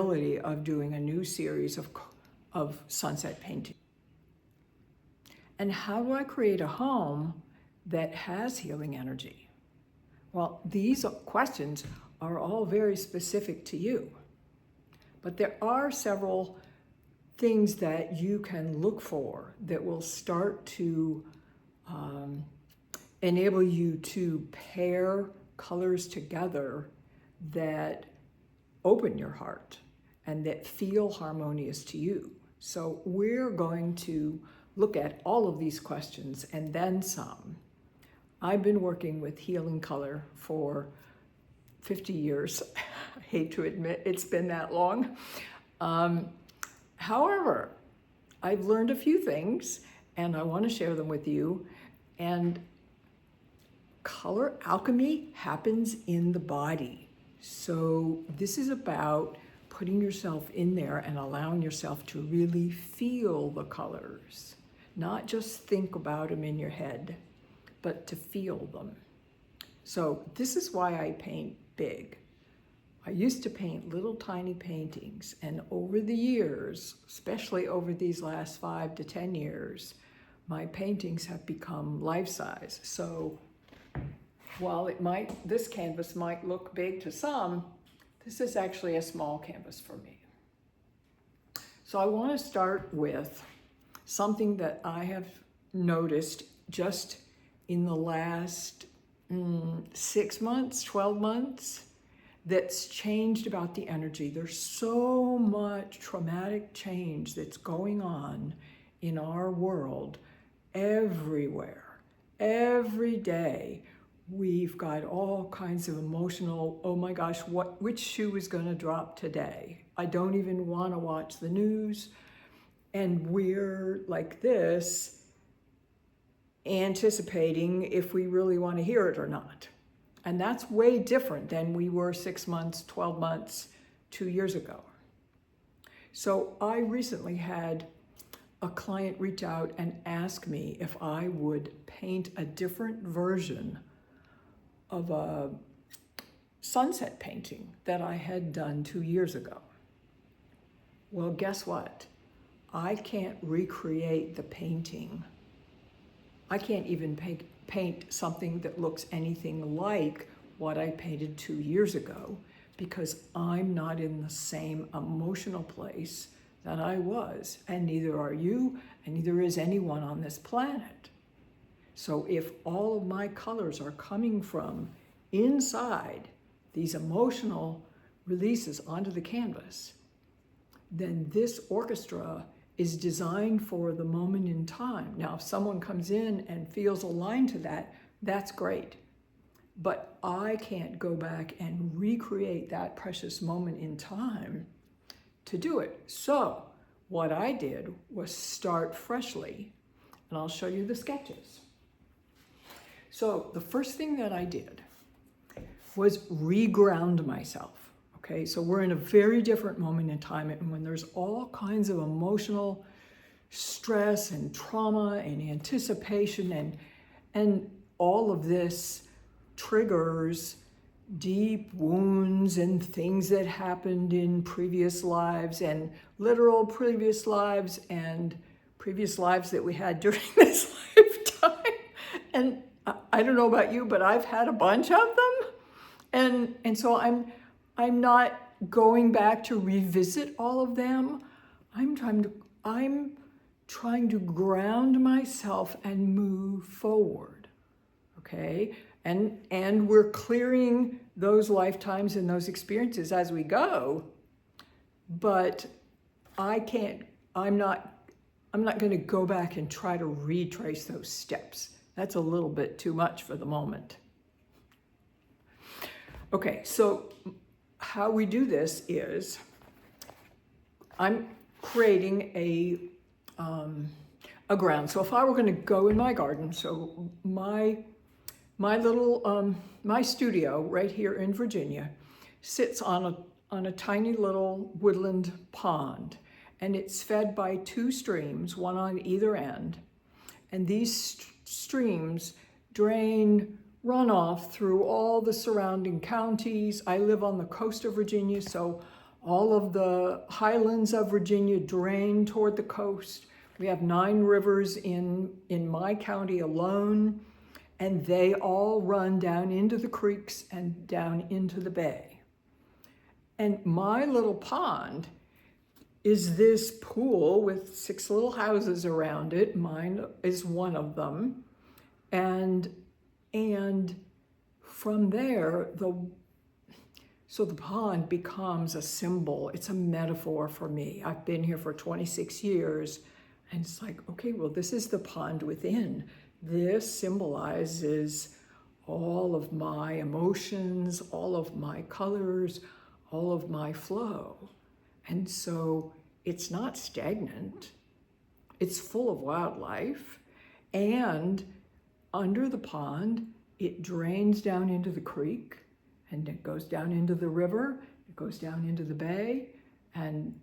of doing a new series of sunset painting. And how do I create a home that has healing energy? Well, these questions are all very specific to you, but there are several things that you can look for that will start to enable you to pair colors together that open your heart and that feel harmonious to you. So we're going to look at all of these questions and then some. I've been working with healing color for 50 years. I hate to admit it's been that long. However, I've learned a few things and I want to share them with you. And color alchemy happens in the body. So this is about putting yourself in there and allowing yourself to really feel the colors, not just think about them in your head, but to feel them. So this is why I paint big. I used to paint little tiny paintings, and over the years, especially over these last 5 to 10 years, my paintings have become life-size. So while this canvas might look big to some, this is actually a small canvas for me. So I want to start with something that I have noticed just in the last 6 months, 12 months, that's changed about the energy. There's so much traumatic change that's going on in our world everywhere, every day. We've got all kinds of emotional, oh my gosh, which shoe is going to drop today? I don't even want to watch the news. And we're like this, anticipating if we really want to hear it or not. And that's way different than we were 6 months, 12 months, 2 years ago. So I recently had a client reach out and ask me if I would paint a different version of a sunset painting that I had done 2 years ago. Well, guess what? I can't recreate the painting. I can't even paint something that looks anything like what I painted 2 years ago because I'm not in the same emotional place that I was, and neither are you, and neither is anyone on this planet. So if all of my colors are coming from inside these emotional releases onto the canvas, then this orchestra is designed for the moment in time. Now, if someone comes in and feels aligned to that, that's great. But I can't go back and recreate that precious moment in time to do it. So what I did was start freshly, and I'll show you the sketches. So the first thing that I did was reground myself. Okay, so we're in a very different moment in time, and when there's all kinds of emotional stress and trauma and anticipation and all of this triggers deep wounds and things that happened in previous lives and literal previous lives and previous lives that we had during this lifetime. And I don't know about you, but I've had a bunch of them. And so I'm not going back to revisit all of them. I'm trying to ground myself and move forward, okay? And we're clearing those lifetimes and those experiences as we go, but I'm not going to go back and try to retrace those steps. That's a little bit too much for the moment. Okay, so how we do this is I'm creating a ground. So if I were going to go in my garden, so my little my studio right here in Virginia sits on a tiny little woodland pond, and it's fed by 2 streams, one on either end, and these streams drain runoff through all the surrounding counties. I live on the coast of Virginia, so All of the highlands of Virginia drain toward the coast. We have 9 rivers in my county alone, and they all run down into the creeks and down into the bay. And my little pond is this pool with 6 little houses around it. Mine is one of them. And from there, so the pond becomes a symbol. It's a metaphor for me. I've been here for 26 years, and it's like, okay, well, this is the pond within. This symbolizes all of my emotions, all of my colors, all of my flow. And so it's not stagnant. It's full of wildlife. And under the pond, it drains down into the creek, and it goes down into the river, it goes down into the bay, and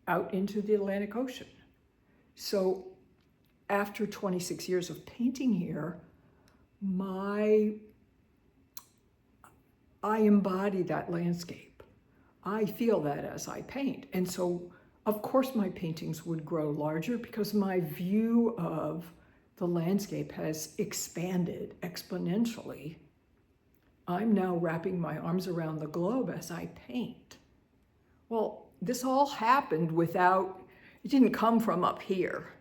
out into the Atlantic Ocean. So after 26 years of painting here, I embody that landscape. I feel that as I paint. And so, of course, my paintings would grow larger because my view of the landscape has expanded exponentially. I'm now wrapping my arms around the globe as I paint. Well, this all happened it didn't come from up here.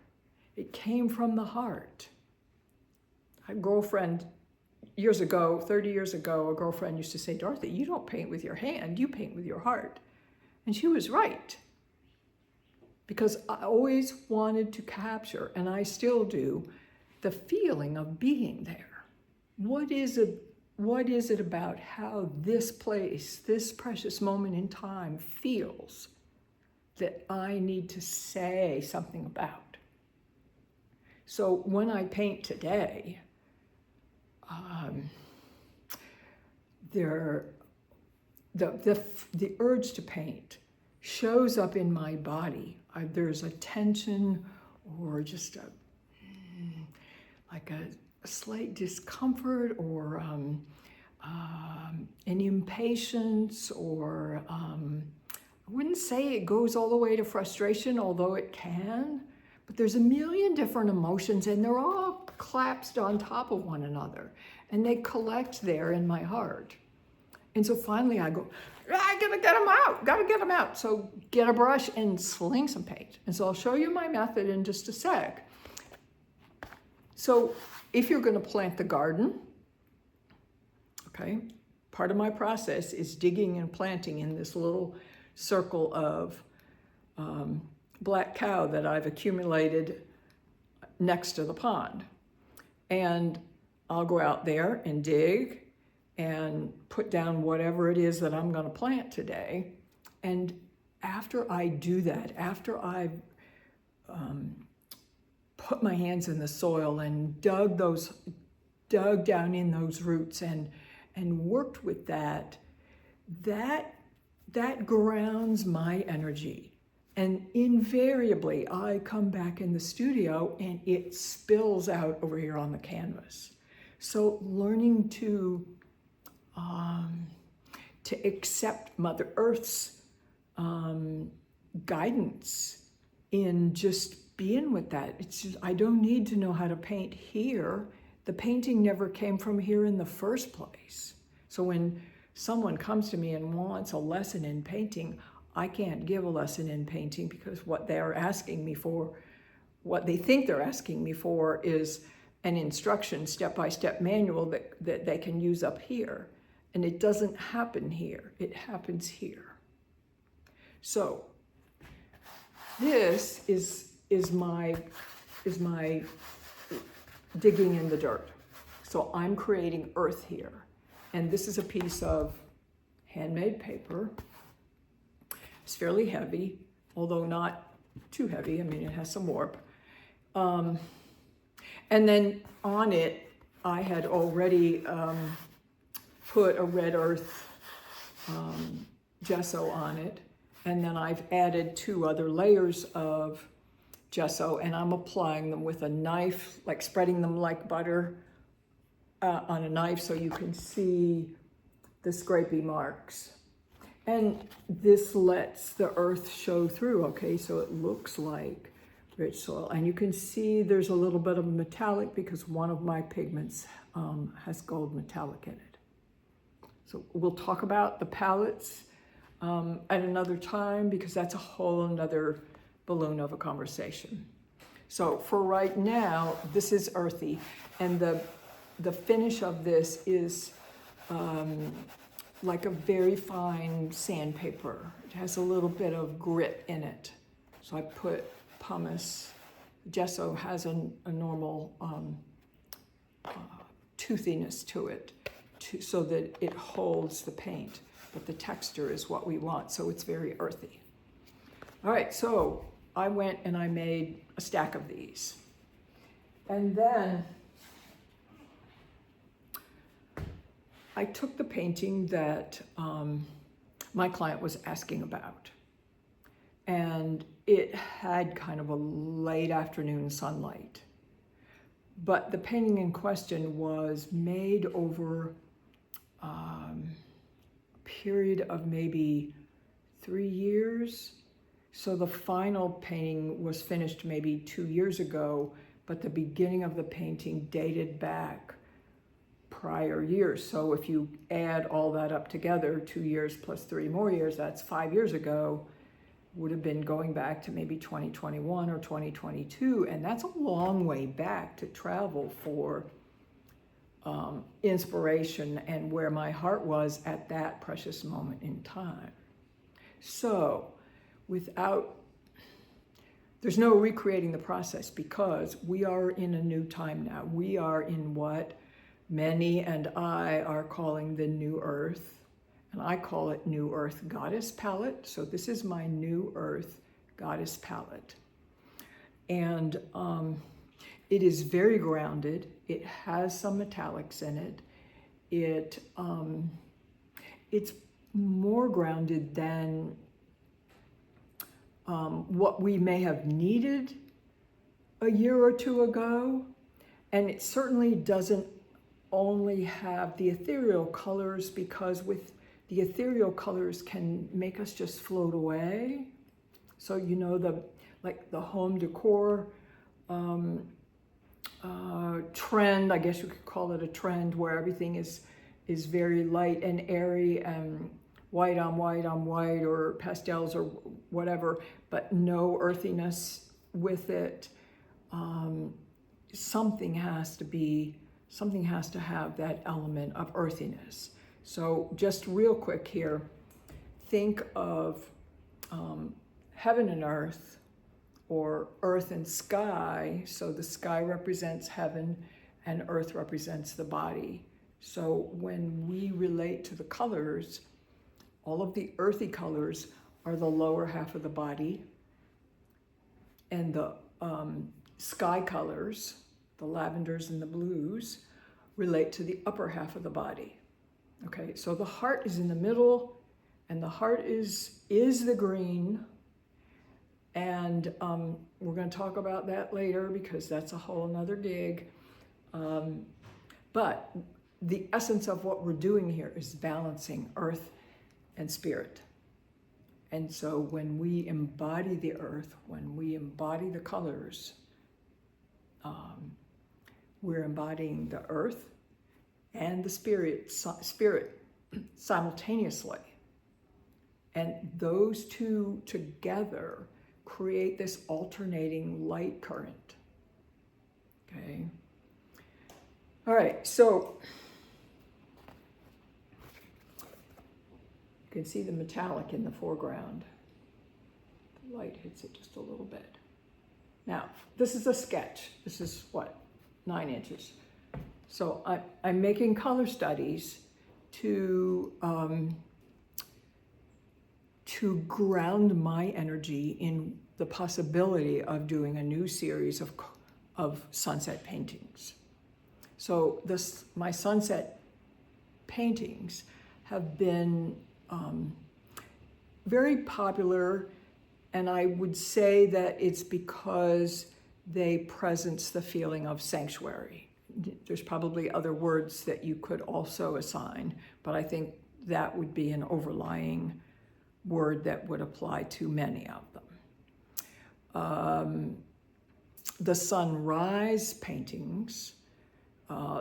It came from the heart. A girlfriend years ago, 30 years ago, a girlfriend used to say, Dorothy, you don't paint with your hand, you paint with your heart. And she was right. Because I always wanted to capture, and I still do, the feeling of being there. What is it about how this place, this precious moment in time feels that I need to say something about? So when I paint today, the urge to paint shows up in my body. There's a tension or just like a slight discomfort or an impatience or I wouldn't say it goes all the way to frustration, although it can, but there's a million different emotions and they're all collapsed on top of one another and they collect there in my heart. And so finally I go, I gotta get them out. So get a brush and sling some paint. And so I'll show you my method in just a sec. So if you're gonna plant the garden, okay, part of my process is digging and planting in this little circle of black cow that I've accumulated next to the pond. And I'll go out there and dig and put down whatever it is that I'm going to plant today. And after I do that, after I've put my hands in the soil and dug down in those roots and worked with that grounds my energy. And invariably, I come back in the studio and it spills out over here on the canvas. So learning to accept Mother Earth's guidance in just being with that. It's just, I don't need to know how to paint here. The painting never came from here in the first place. So when someone comes to me and wants a lesson in painting, I can't give a lesson in painting because what they're asking me for, what they think they're asking me for is an instruction, step-by-step manual that they can use up here. And it doesn't happen here, it happens here. So this is my digging in the dirt. So I'm creating earth here. And this is a piece of handmade paper. It's fairly heavy, although not too heavy. I mean, it has some warp. And then on it, I had already put a red earth gesso on it. And then I've added 2 other layers of gesso, and I'm applying them with a knife, like spreading them like butter on a knife so you can see the scrapey marks. And this lets the earth show through, okay? So it looks like rich soil. And you can see there's a little bit of metallic because one of my pigments has gold metallic in it. So we'll talk about the palettes at another time because that's a whole another balloon of a conversation. So for right now, this is earthy. And the finish of this is like a very fine sandpaper. It has a little bit of grit in it. So I put pumice. Gesso has a normal toothiness to it so that it holds the paint, but the texture is what we want, so it's very earthy. All right, so I went and I made a stack of these. And then I took the painting that my client was asking about, and it had kind of a late afternoon sunlight. But the painting in question was made over a period of maybe 3 years. So the final painting was finished maybe 2 years ago, but the beginning of the painting dated back prior years. So if you add all that up together, 2 years plus 3 more years, that's 5 years ago, would have been going back to maybe 2021 or 2022. And that's a long way back to travel for inspiration and where my heart was at that precious moment in time. So there's no recreating the process because we are in a new time now. We are in what many and I are calling the New Earth. And I call it New Earth Goddess Palette. So this is my New Earth Goddess Palette. And it is very grounded. It has some metallics in it. It's more grounded than what we may have needed a year or two ago. And it certainly doesn't only have the ethereal colors, because with the ethereal colors can make us just float away. So you know, the home decor trend, I guess you could call it a trend, where everything is very light and airy and white on white on white, or pastels or whatever, but no earthiness with it. Something has to have that element of earthiness. So just real quick here, think of heaven and earth, or earth and sky. So the sky represents heaven and earth represents the body. So when we relate to the colors, all of the earthy colors are the lower half of the body, and the sky colors, the lavenders and the blues, relate to the upper half of the body. Okay, so the heart is in the middle, and the heart is the green. And we're going to talk about that later because that's a whole nother gig. But the essence of what we're doing here is balancing earth and spirit. And so when we embody the earth, when we embody the colors, we're embodying the earth and the spirit simultaneously. And those two together create this alternating light current. Okay. All right, so you can see the metallic in the foreground. The light hits it just a little bit. Now, this is a sketch. This is what, 9 inches. So I'm making color studies to ground my energy in the possibility of doing a new series of sunset paintings. So my sunset paintings have been very popular, and I would say that it's because they presence the feeling of sanctuary. There's probably other words that you could also assign, but I think that would be an overlying word that would apply to many of them. The sunrise paintings,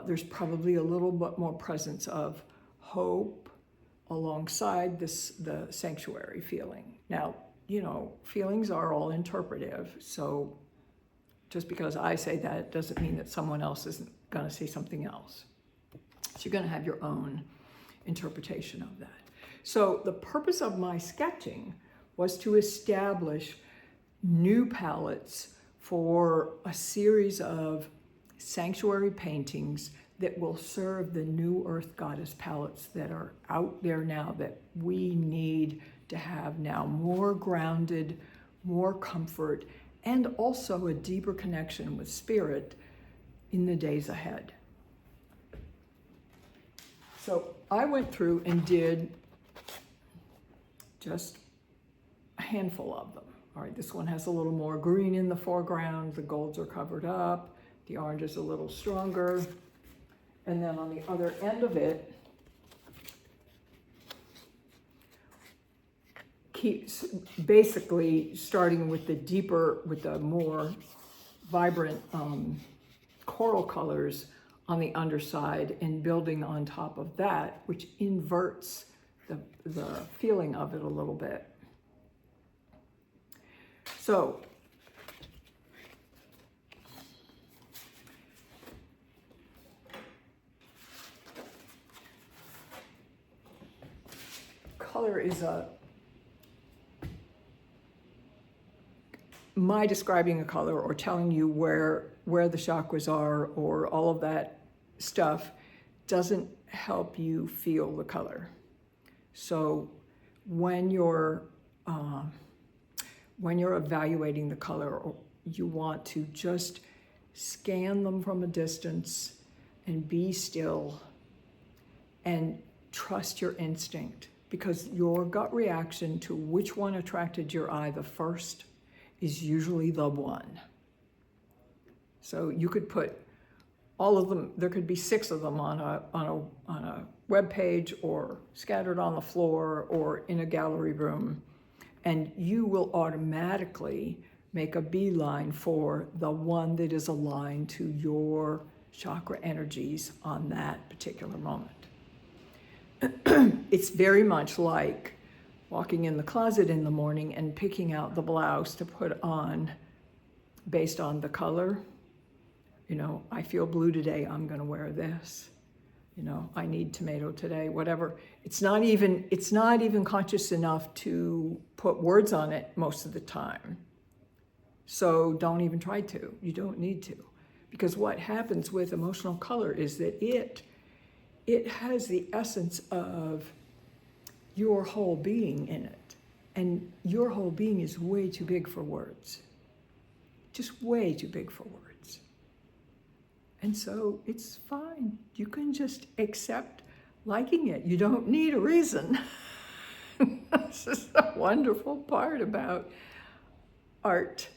there's probably a little bit more presence of hope alongside the sanctuary feeling. Now, you know, feelings are all interpretive, so just because I say that doesn't mean that someone else isn't going to say something else. So you're going to have your own interpretation of that. So the purpose of my sketching was to establish new palettes for a series of sanctuary paintings that will serve the new earth goddess palettes that are out there now, that we need to have now more grounded, more comfort, and also a deeper connection with spirit in the days ahead. So I went through and did just a handful of them. All right, this one has a little more green in the foreground, the golds are covered up, the orange is a little stronger. And then on the other end of it, keeps basically starting with the more vibrant coral colors on the underside and building on top of that, which inverts the feeling of it a little bit. So, color is my describing a color or telling you where the chakras are or all of that stuff doesn't help you feel the color. So when you're evaluating the color, you want to just scan them from a distance and be still and trust your instinct, because your gut reaction to which one attracted your eye the first is usually the one. So you could put all of them, there could be 6 of them on a web page or scattered on the floor or in a gallery room, and you will automatically make a beeline for the one that is aligned to your chakra energies on that particular moment. It's very much like walking in the closet in the morning and picking out the blouse to put on based on the color. You know, I feel blue today, I'm going to wear this. You know, I need tomato today, whatever. It's not even conscious enough to put words on it most of the time. So don't even try to. You don't need to. Because what happens with emotional color is that it has the essence of your whole being in it. And your whole being is way too big for words. Just way too big for words. And so it's fine. You can just accept liking it. You don't need a reason. This is the wonderful part about art.